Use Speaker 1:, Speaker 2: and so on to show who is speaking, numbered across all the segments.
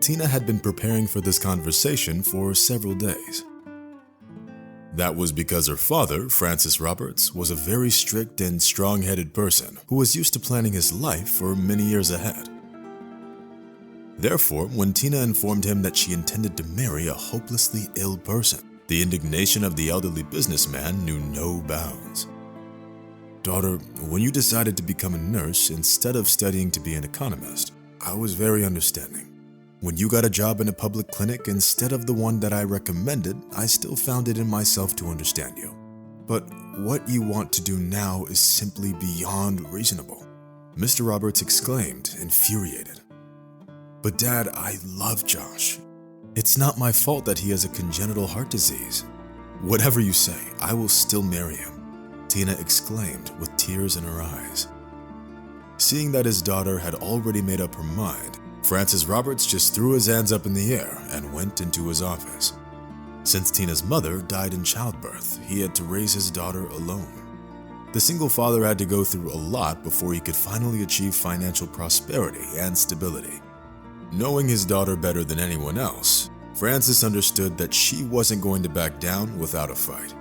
Speaker 1: Tina had been preparing for this conversation for several days. That was because her father, Francis Roberts, was a very strict and strong-headed person who was used to planning his life for many years ahead. Therefore, when Tina informed him that she intended to marry a hopelessly ill person, the indignation of the elderly businessman knew no bounds. "Daughter, when you decided to become a nurse instead of studying to be an economist, I was very understanding. When you got a job in a public clinic instead of the one that I recommended, I still found it in myself to understand you. But what you want to do now is simply beyond reasonable," Mr. Roberts exclaimed, infuriated. "But Dad, I love Josh. It's not my fault that he has a congenital heart disease. Whatever you say, I will still marry him," Tina exclaimed with tears in her eyes. Seeing that his daughter had already made up her mind, Francis Roberts just threw his hands up in the air and went into his office. Since Tina's mother died in childbirth, he had to raise his daughter alone. The single father had to go through a lot before he could finally achieve financial prosperity and stability. Knowing his daughter better than anyone else, Francis understood that she wasn't going to back down without a fight.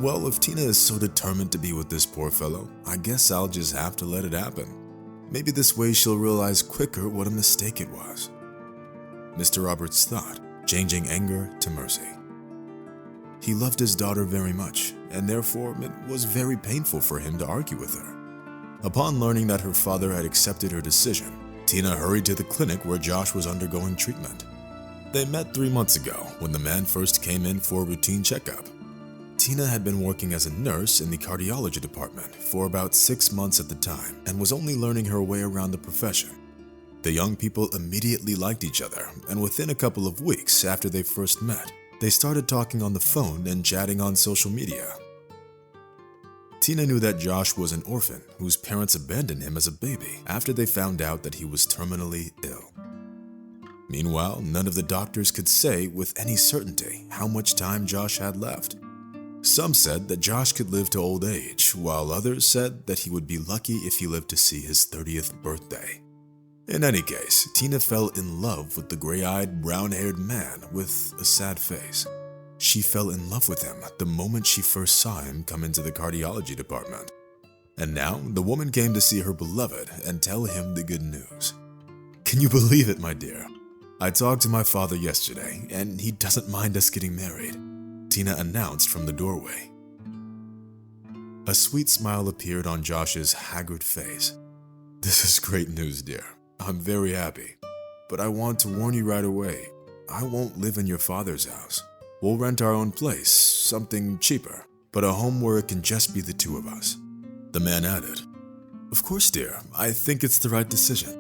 Speaker 1: "Well, if Tina is so determined to be with this poor fellow, I guess I'll just have to let it happen. Maybe this way she'll realize quicker what a mistake it was," Mr. Roberts thought, changing anger to mercy. He loved his daughter very much, and therefore it was very painful for him to argue with her. Upon learning that her father had accepted her decision, Tina hurried to the clinic where Josh was undergoing treatment. They met 3 months ago when the man first came in for a routine checkup. Tina had been working as a nurse in the cardiology department for about 6 months at the time and was only learning her way around the profession. The young people immediately liked each other, and within a couple of weeks after they first met, they started talking on the phone and chatting on social media. Tina knew that Josh was an orphan whose parents abandoned him as a baby after they found out that he was terminally ill. Meanwhile, none of the doctors could say with any certainty how much time Josh had left. Some said that Josh could live to old age, while others said that he would be lucky if he lived to see his 30th birthday. In any case, Tina fell in love with the gray-eyed, brown-haired man with a sad face. She fell in love with him the moment she first saw him come into the cardiology department. And now, the woman came to see her beloved and tell him the good news. "Can you believe it, my dear? I talked to my father yesterday, and he doesn't mind us getting married," Tina announced from the doorway. A sweet smile appeared on Josh's haggard face. "This is great news, dear. I'm very happy. But I want to warn you right away. I won't live in your father's house. We'll rent our own place, something cheaper, but a home where it can just be the two of us," the man added. "Of course, dear. I think it's the right decision.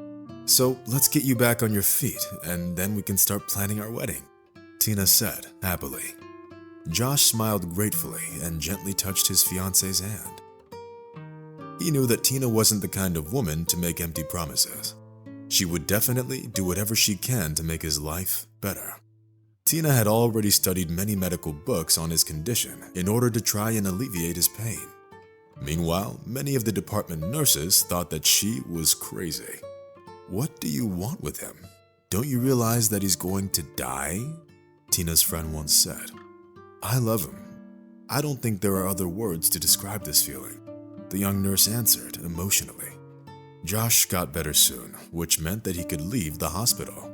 Speaker 1: So let's get you back on your feet, and then we can start planning our wedding," Tina said happily. Josh smiled gratefully and gently touched his fiancée's hand. He knew that Tina wasn't the kind of woman to make empty promises. She would definitely do whatever she can to make his life better. Tina had already studied many medical books on his condition in order to try and alleviate his pain. Meanwhile, many of the department nurses thought that she was crazy. "What do you want with him? Don't you realize that he's going to die?" Tina's friend once said. "I love him. I don't think there are other words to describe this feeling," the young nurse answered emotionally. Josh got better soon, which meant that he could leave the hospital.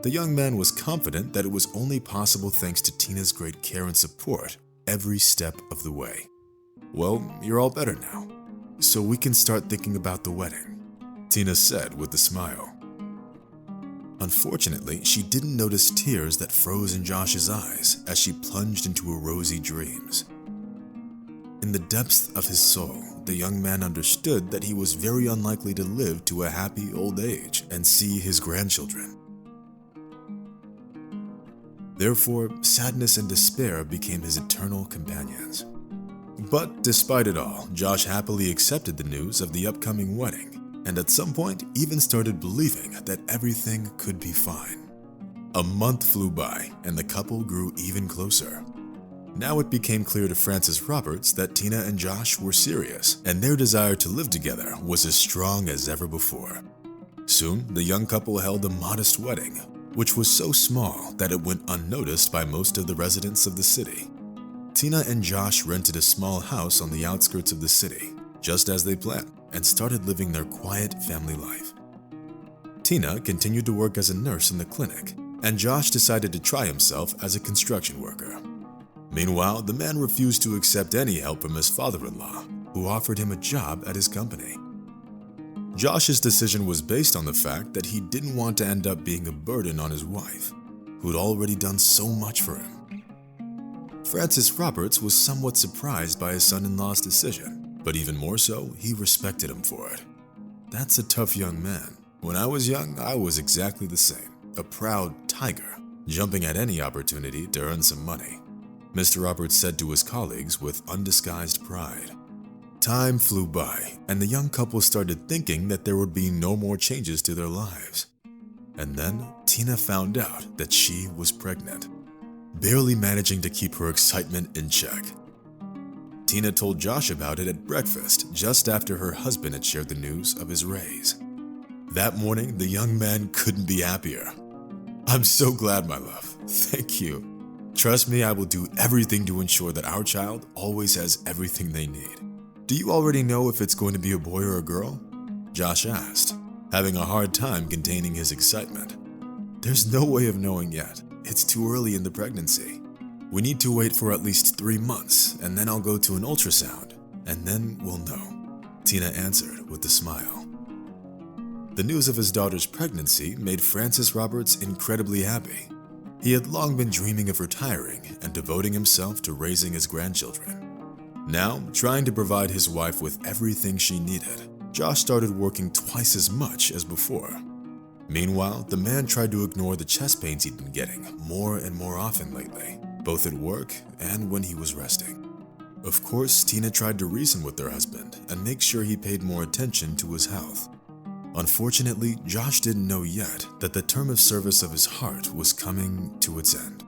Speaker 1: The young man was confident that it was only possible thanks to Tina's great care and support every step of the way. "Well, you're all better now, so we can start thinking about the wedding," Tina said with a smile. Unfortunately, she didn't notice tears that froze in Josh's eyes as she plunged into her rosy dreams. In the depths of his soul, the young man understood that he was very unlikely to live to a happy old age and see his grandchildren. Therefore, sadness and despair became his eternal companions. But despite it all, Josh happily accepted the news of the upcoming wedding, and at some point even started believing that everything could be fine. A month flew by, and the couple grew even closer. Now it became clear to Francis Roberts that Tina and Josh were serious, and their desire to live together was as strong as ever before. Soon, the young couple held a modest wedding, which was so small that it went unnoticed by most of the residents of the city. Tina and Josh rented a small house on the outskirts of the city, just as they planned, and started living their quiet family life. Tina continued to work as a nurse in the clinic, and Josh decided to try himself as a construction worker. Meanwhile, the man refused to accept any help from his father-in-law, who offered him a job at his company. Josh's decision was based on the fact that he didn't want to end up being a burden on his wife, who had already done so much for him. Francis Roberts was somewhat surprised by his son-in-law's decision, but even more so, he respected him for it. That's a tough young man. When I was young, I was exactly the same, a proud tiger, jumping at any opportunity to earn some money, Mr. Roberts said to his colleagues with undisguised pride. Time flew by, and the young couple started thinking that there would be no more changes to their lives. And then Tina found out that she was pregnant, barely managing to keep her excitement in check. Tina told Josh about it at breakfast just after her husband had shared the news of his raise. That morning, the young man couldn't be happier. "I'm so glad, my love. Thank you. Trust me, I will do everything to ensure that our child always has everything they need." "Do you already know if it's going to be a boy or a girl?" Josh asked, having a hard time containing his excitement. "There's no way of knowing yet. It's too early in the pregnancy. We need to wait for at least 3 months, and then I'll go to an ultrasound, and then we'll know," Tina answered with a smile. The news of his daughter's pregnancy made Francis Roberts incredibly happy. He had long been dreaming of retiring and devoting himself to raising his grandchildren. Now, trying to provide his wife with everything she needed, Josh started working twice as much as before. Meanwhile, the man tried to ignore the chest pains he'd been getting more and more often lately, both at work and when he was resting. Of course, Tina tried to reason with her husband and make sure he paid more attention to his health. Unfortunately, Josh didn't know yet that the term of service of his heart was coming to its end.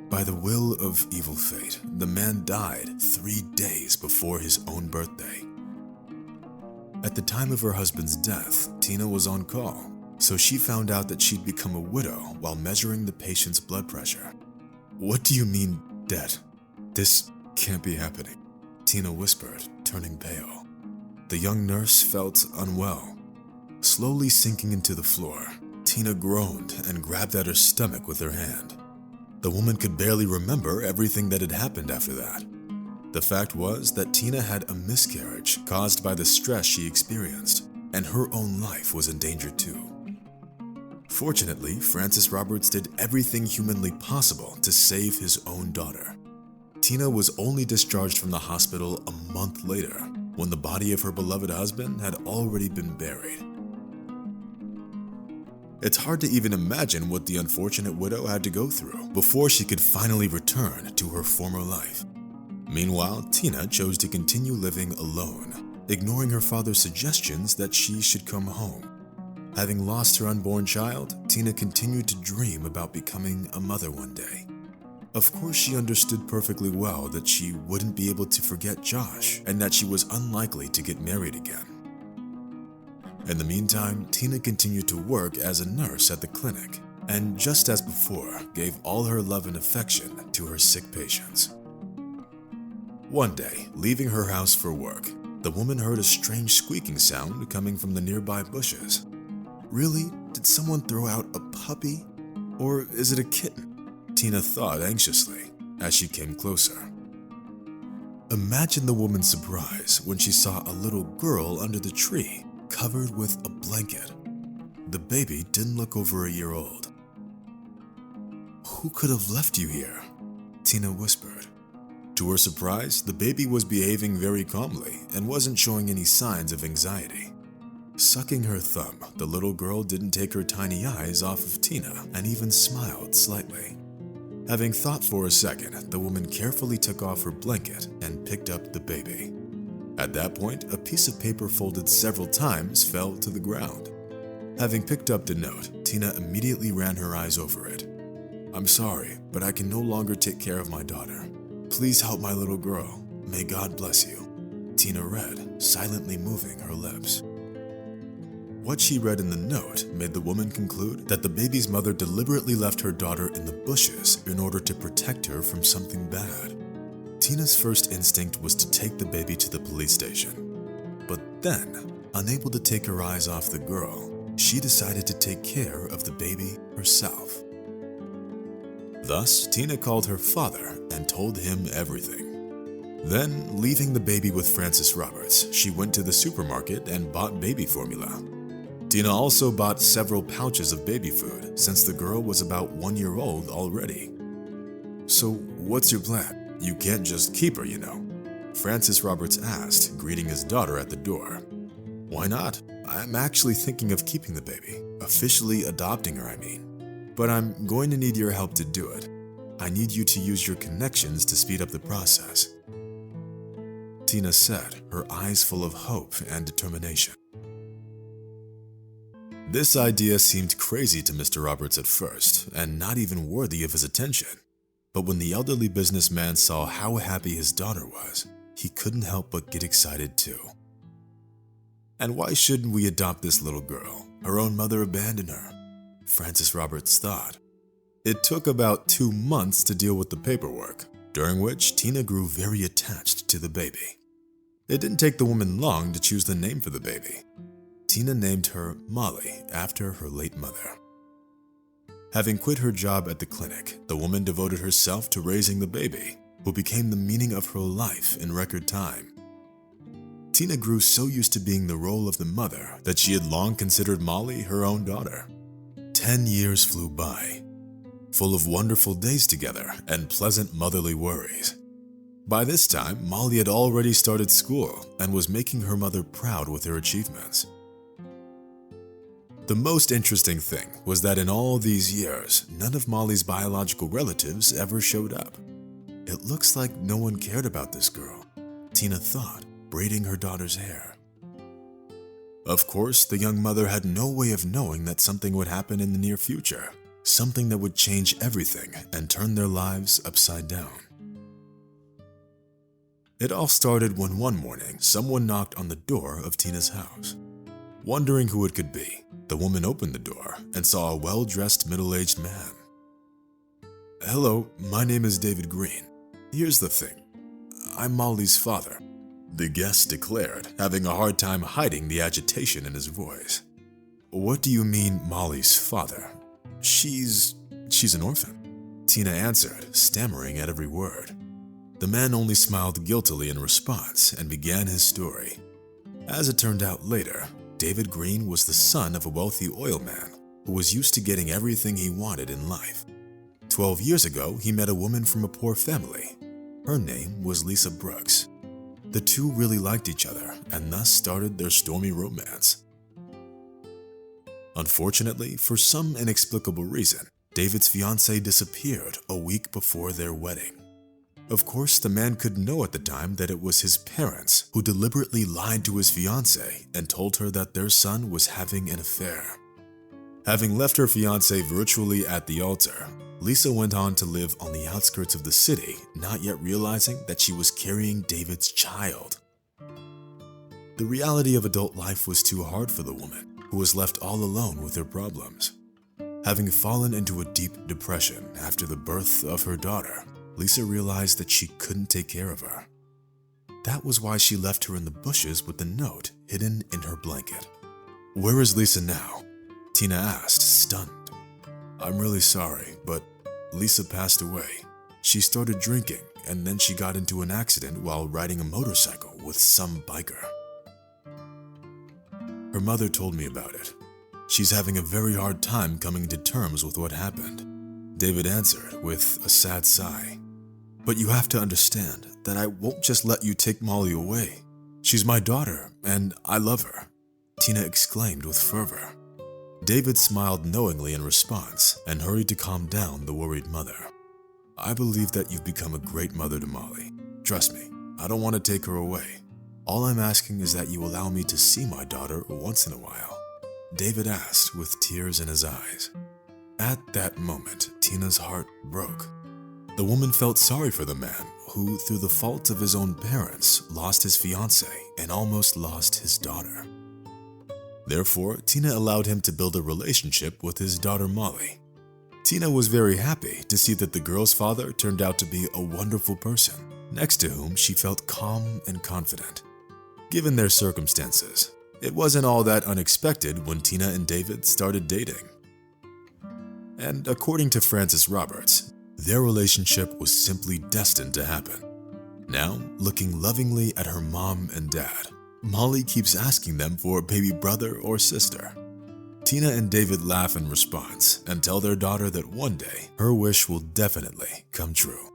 Speaker 1: By the will of evil fate, the man died 3 days before his own birthday. At the time of her husband's death, Tina was on call, so she found out that she'd become a widow while measuring the patient's blood pressure. "What do you mean, dead? This can't be happening," Tina whispered, turning pale. The young nurse felt unwell. Slowly sinking into the floor, Tina groaned and grabbed at her stomach with her hand. The woman could barely remember everything that had happened after that. The fact was that Tina had a miscarriage caused by the stress she experienced, and her own life was in danger too. Fortunately, Francis Roberts did everything humanly possible to save his own daughter. Tina was only discharged from the hospital a month later, when the body of her beloved husband had already been buried. It's hard to even imagine what the unfortunate widow had to go through before she could finally return to her former life. Meanwhile, Tina chose to continue living alone, ignoring her father's suggestions that she should come home. Having lost her unborn child, Tina continued to dream about becoming a mother one day. Of course, she understood perfectly well that she wouldn't be able to forget Josh and that she was unlikely to get married again. In the meantime, Tina continued to work as a nurse at the clinic, and just as before, gave all her love and affection to her sick patients. One day, leaving her house for work, the woman heard a strange squeaking sound coming from the nearby bushes. Really? Did someone throw out a puppy? Or is it a kitten? Tina thought anxiously as she came closer. Imagine the woman's surprise when she saw a little girl under the tree, covered with a blanket. The baby didn't look over a year old. "Who could have left you here?" Tina whispered. To her surprise, the baby was behaving very calmly and wasn't showing any signs of anxiety. Sucking her thumb, the little girl didn't take her tiny eyes off of Tina and even smiled slightly. Having thought for a second, the woman carefully took off her blanket and picked up the baby. At that point, a piece of paper folded several times fell to the ground. Having picked up the note, Tina immediately ran her eyes over it. "I'm sorry, but I can no longer take care of my daughter. Please help my little girl. May God bless you," Tina read, silently moving her lips. What she read in the note made the woman conclude that the baby's mother deliberately left her daughter in the bushes in order to protect her from something bad. Tina's first instinct was to take the baby to the police station. But then, unable to take her eyes off the girl, she decided to take care of the baby herself. Thus, Tina called her father and told him everything. Then, leaving the baby with Francis Roberts, she went to the supermarket and bought baby formula. Tina also bought several pouches of baby food since the girl was about 1 year old already. "So, what's your plan? You can't just keep her, you know," Francis Roberts asked, greeting his daughter at the door. "Why not? I'm actually thinking of keeping the baby, officially adopting her, I mean. But I'm going to need your help to do it. I need you to use your connections to speed up the process," Tina said, her eyes full of hope and determination. This idea seemed crazy to Mr. Roberts at first, and not even worthy of his attention. But when the elderly businessman saw how happy his daughter was, he couldn't help but get excited too. And why shouldn't we adopt this little girl? Her own mother abandoned her, Francis Roberts thought. It took about 2 months to deal with the paperwork, during which Tina grew very attached to the baby. It didn't take the woman long to choose the name for the baby. Tina named her Molly after her late mother. Having quit her job at the clinic, the woman devoted herself to raising the baby, who became the meaning of her life in record time. Tina grew so used to being the role of the mother that she had long considered Molly her own daughter. 10 years flew by, full of wonderful days together and pleasant motherly worries. By this time, Molly had already started school and was making her mother proud with her achievements. The most interesting thing was that in all these years, none of Molly's biological relatives ever showed up. It looks like no one cared about this girl, Tina thought, braiding her daughter's hair. Of course, the young mother had no way of knowing that something would happen in the near future, something that would change everything and turn their lives upside down. It all started when one morning, someone knocked on the door of Tina's house. Wondering who it could be, the woman opened the door and saw a well-dressed middle-aged man. "Hello, my name is David Green. Here's the thing. I'm Molly's father," the guest declared, having a hard time hiding the agitation in his voice. "What do you mean, Molly's father? She's an orphan," Tina answered, stammering at every word. The man only smiled guiltily in response and began his story. As it turned out later, David Green was the son of a wealthy oil man who was used to getting everything he wanted in life. 12 years ago, he met a woman from a poor family. Her name was Lisa Brooks. The two really liked each other and thus started their stormy romance. Unfortunately, for some inexplicable reason, David's fiancée disappeared a week before their wedding. Of course, the man couldn't know at the time that it was his parents who deliberately lied to his fiancée and told her that their son was having an affair. Having left her fiancé virtually at the altar, Lisa went on to live on the outskirts of the city, not yet realizing that she was carrying David's child. The reality of adult life was too hard for the woman, who was left all alone with her problems. Having fallen into a deep depression after the birth of her daughter, Lisa realized that she couldn't take care of her. That was why she left her in the bushes with the note hidden in her blanket. "Where is Lisa now?" Tina asked, stunned. "I'm really sorry, but Lisa passed away. She started drinking and then she got into an accident while riding a motorcycle with some biker. Her mother told me about it. She's having a very hard time coming to terms with what happened," David answered with a sad sigh. "But you have to understand that I won't just let you take Molly away. She's my daughter, and I love her," Tina exclaimed with fervor. David smiled knowingly in response and hurried to calm down the worried mother. "I believe that you've become a great mother to Molly. Trust me, I don't want to take her away. All I'm asking is that you allow me to see my daughter once in a while," David asked with tears in his eyes. At that moment, Tina's heart broke. The woman felt sorry for the man who, through the fault of his own parents, lost his fiancée and almost lost his daughter. Therefore, Tina allowed him to build a relationship with his daughter Molly. Tina was very happy to see that the girl's father turned out to be a wonderful person, next to whom she felt calm and confident. Given their circumstances, it wasn't all that unexpected when Tina and David started dating. And according to Frances Roberts, their relationship was simply destined to happen. Now, looking lovingly at her mom and dad, Molly keeps asking them for a baby brother or sister. Tina and David laugh in response and tell their daughter that one day her wish will definitely come true.